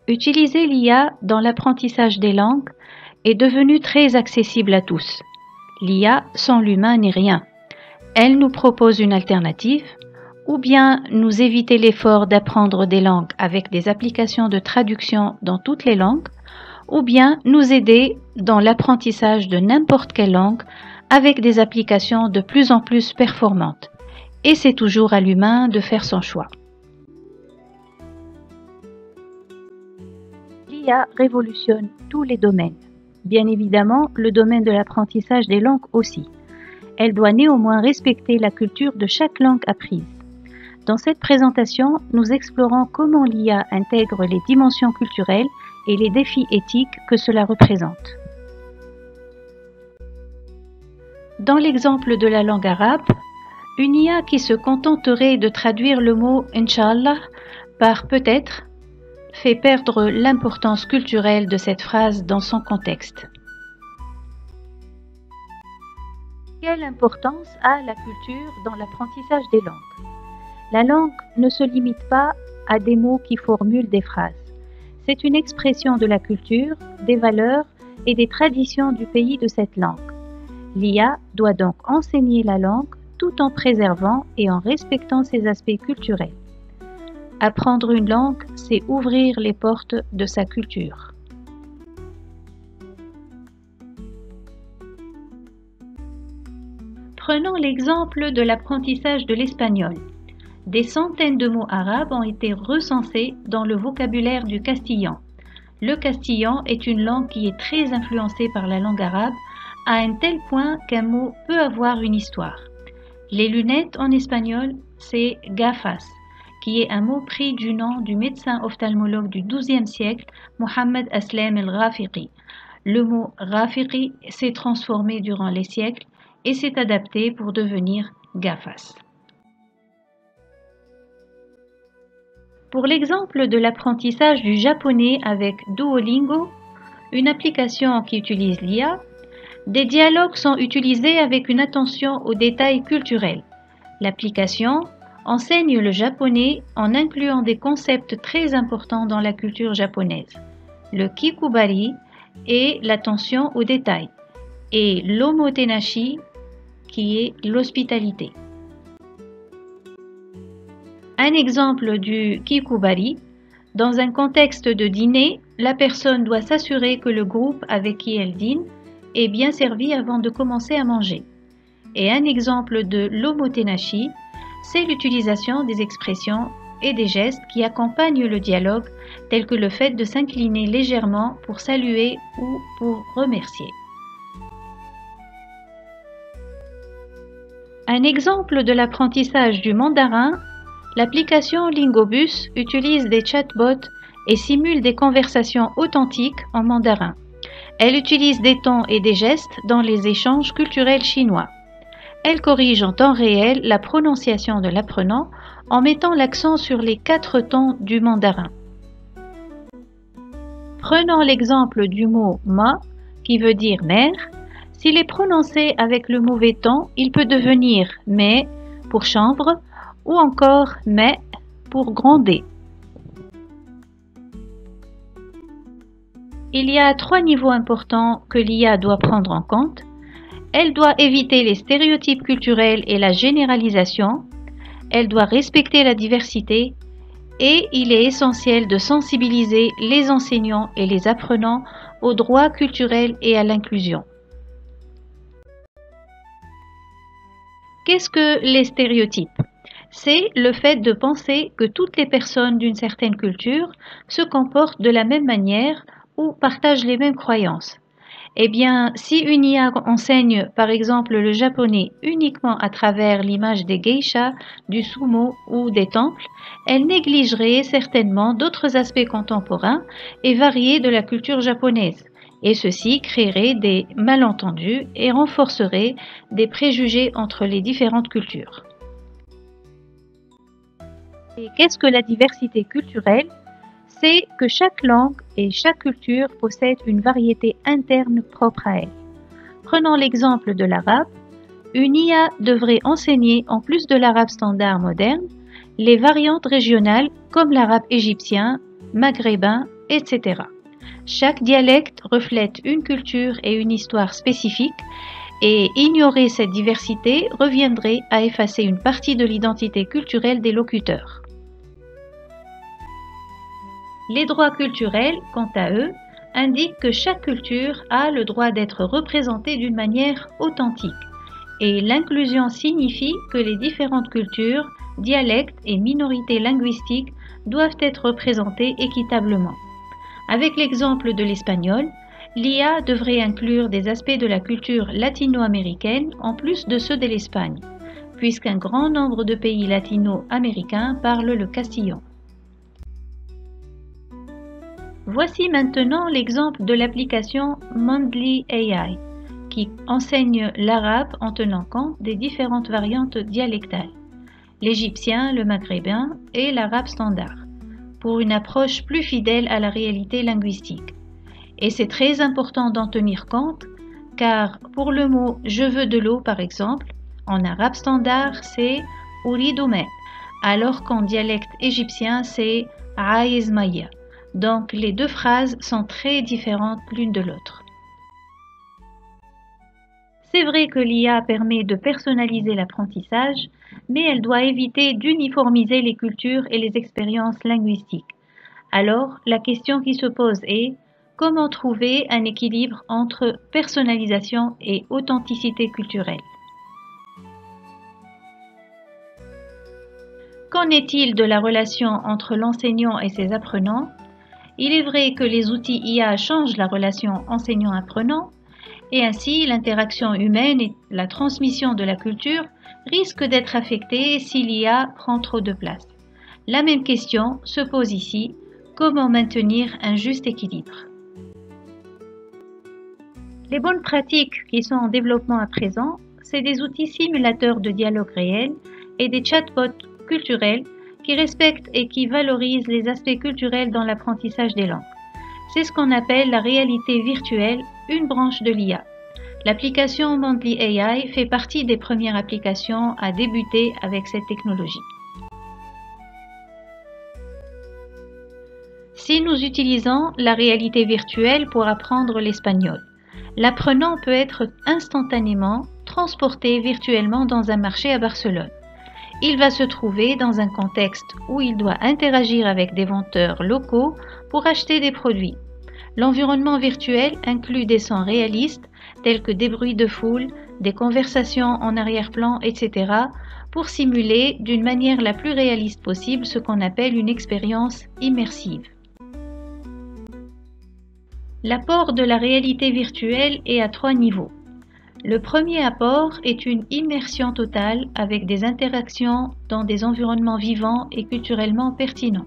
Utiliser l'IA dans l'apprentissage des langues est devenu très accessible à tous. L'IA sans l'humain n'est rien. Elle nous propose une alternative, ou bien nous éviter l'effort d'apprendre des langues avec des applications de traduction dans toutes les langues, ou bien nous aider dans l'apprentissage de n'importe quelle langue avec des applications de plus en plus performantes. Et c'est toujours à l'humain de faire son choix. L'IA révolutionne tous les domaines. Bien évidemment, le domaine de l'apprentissage des langues aussi. Elle doit néanmoins respecter la culture de chaque langue apprise. Dans cette présentation, nous explorons comment l'IA intègre les dimensions culturelles et les défis éthiques que cela représente. Dans l'exemple de la langue arabe, une IA qui se contenterait de traduire le mot « Inch'Allah » par « peut-être » fait perdre l'importance culturelle de cette phrase dans son contexte. Quelle importance a la culture dans l'apprentissage des langues? La langue ne se limite pas à des mots qui formulent des phrases. C'est une expression de la culture, des valeurs et des traditions du pays de cette langue. L'IA doit donc enseigner la langue tout en préservant et en respectant ses aspects culturels. Apprendre une langue, c'est ouvrir les portes de sa culture. Prenons l'exemple de l'apprentissage de l'espagnol. Des centaines de mots arabes ont été recensés dans le vocabulaire du castillan. Le castillan est une langue qui est très influencée par la langue arabe, à un tel point qu'un mot peut avoir une histoire. Les lunettes en espagnol, c'est gafas, qui est un mot pris du nom du médecin ophtalmologue du XIIe siècle, Mohammed Aslem el-Ghafiqi. Le mot Ghafiqi s'est transformé durant les siècles et s'est adapté pour devenir gafas. Pour l'exemple de l'apprentissage du japonais avec Duolingo, une application qui utilise l'IA, des dialogues sont utilisés avec une attention aux détails culturels. L'application enseigne le japonais en incluant des concepts très importants dans la culture japonaise, le kikubari et l'attention aux détails, et l'omotenashi qui est l'hospitalité. Un exemple du kikubari, dans un contexte de dîner, la personne doit s'assurer que le groupe avec qui elle dîne est bien servi avant de commencer à manger. Et un exemple de l'omotenashi, c'est l'utilisation des expressions et des gestes qui accompagnent le dialogue, tels que le fait de s'incliner légèrement pour saluer ou pour remercier. Un exemple de l'apprentissage du mandarin, l'application Lingobus utilise des chatbots et simule des conversations authentiques en mandarin. Elle utilise des tons et des gestes dans les échanges culturels chinois. Elle corrige en temps réel la prononciation de l'apprenant en mettant l'accent sur les 4 tons du mandarin. Prenons l'exemple du mot « ma » qui veut dire « mère ». S'il est prononcé avec le mauvais ton, il peut devenir « mais » pour chambre ou encore « mais » pour gronder. Il y a 3 niveaux importants que l'IA doit prendre en compte. Elle doit éviter les stéréotypes culturels et la généralisation. Elle doit respecter la diversité. Et il est essentiel de sensibiliser les enseignants et les apprenants aux droits culturels et à l'inclusion. Qu'est-ce que les stéréotypes? C'est le fait de penser que toutes les personnes d'une certaine culture se comportent de la même manière ou partagent les mêmes croyances. Eh bien, si une IA enseigne par exemple le japonais uniquement à travers l'image des geishas, du sumo ou des temples, elle négligerait certainement d'autres aspects contemporains et variés de la culture japonaise. Et ceci créerait des malentendus et renforcerait des préjugés entre les différentes cultures. Et qu'est-ce que la diversité culturelle? C'est que chaque langue et chaque culture possède une variété interne propre à elle. Prenons l'exemple de l'arabe. Une IA devrait enseigner, en plus de l'arabe standard moderne, les variantes régionales comme l'arabe égyptien, maghrébin etc. Chaque dialecte reflète une culture et une histoire spécifiques et ignorer cette diversité reviendrait à effacer une partie de l'identité culturelle des locuteurs. Les droits culturels, quant à eux, indiquent que chaque culture a le droit d'être représentée d'une manière authentique. Et l'inclusion signifie que les différentes cultures, dialectes et minorités linguistiques doivent être représentées équitablement. Avec l'exemple de l'espagnol, l'IA devrait inclure des aspects de la culture latino-américaine en plus de ceux de l'Espagne, puisqu'un grand nombre de pays latino-américains parlent le castillan. Voici maintenant l'exemple de l'application Mondly AI, qui enseigne l'arabe en tenant compte des différentes variantes dialectales, l'égyptien, le maghrébin et l'arabe standard, pour une approche plus fidèle à la réalité linguistique. Et c'est très important d'en tenir compte, car pour le mot « je veux de l'eau » par exemple, en arabe standard c'est « uridu ma », alors qu'en dialecte égyptien c'est « aïz maya ». Donc les deux phrases sont très différentes l'une de l'autre. C'est vrai que l'IA permet de personnaliser l'apprentissage, mais elle doit éviter d'uniformiser les cultures et les expériences linguistiques. Alors, la question qui se pose est comment trouver un équilibre entre personnalisation et authenticité culturelle? Qu'en est-il de la relation entre l'enseignant et ses apprenants? Il est vrai que les outils IA changent la relation enseignant-apprenant et ainsi l'interaction humaine et la transmission de la culture risquent d'être affectées si l'IA prend trop de place. La même question se pose ici, comment maintenir un juste équilibre? Les bonnes pratiques qui sont en développement à présent, c'est des outils simulateurs de dialogue réel et des chatbots culturels qui respectent et qui valorisent les aspects culturels dans l'apprentissage des langues. C'est ce qu'on appelle la réalité virtuelle, une branche de l'IA. L'application Mondly AI fait partie des premières applications à débuter avec cette technologie. Si nous utilisons la réalité virtuelle pour apprendre l'espagnol, l'apprenant peut être instantanément transporté virtuellement dans un marché à Barcelone. Il va se trouver dans un contexte où il doit interagir avec des vendeurs locaux pour acheter des produits. L'environnement virtuel inclut des sons réalistes tels que des bruits de foule, des conversations en arrière-plan, etc. pour simuler d'une manière la plus réaliste possible ce qu'on appelle une expérience immersive. L'apport de la réalité virtuelle est à 3 niveaux. Le premier apport est une immersion totale avec des interactions dans des environnements vivants et culturellement pertinents.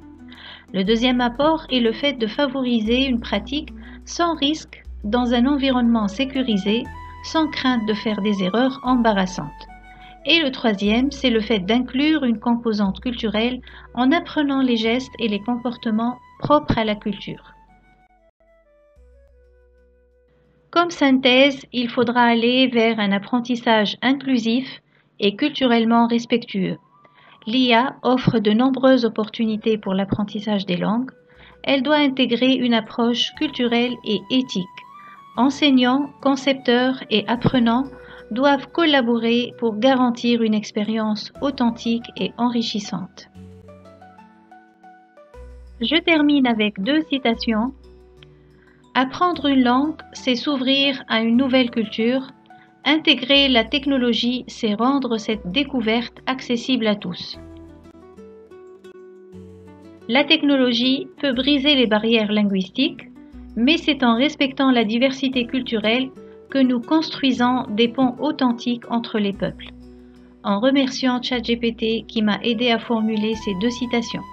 Le deuxième apport est le fait de favoriser une pratique sans risque dans un environnement sécurisé, sans crainte de faire des erreurs embarrassantes. Et le troisième, c'est le fait d'inclure une composante culturelle en apprenant les gestes et les comportements propres à la culture. Comme synthèse, il faudra aller vers un apprentissage inclusif et culturellement respectueux. L'IA offre de nombreuses opportunités pour l'apprentissage des langues. Elle doit intégrer une approche culturelle et éthique. Enseignants, concepteurs et apprenants doivent collaborer pour garantir une expérience authentique et enrichissante. Je termine avec 2 citations. Apprendre une langue, c'est s'ouvrir à une nouvelle culture. Intégrer la technologie, c'est rendre cette découverte accessible à tous. La technologie peut briser les barrières linguistiques, mais c'est en respectant la diversité culturelle que nous construisons des ponts authentiques entre les peuples. En remerciant ChatGPT qui m'a aidé à formuler ces 2 citations.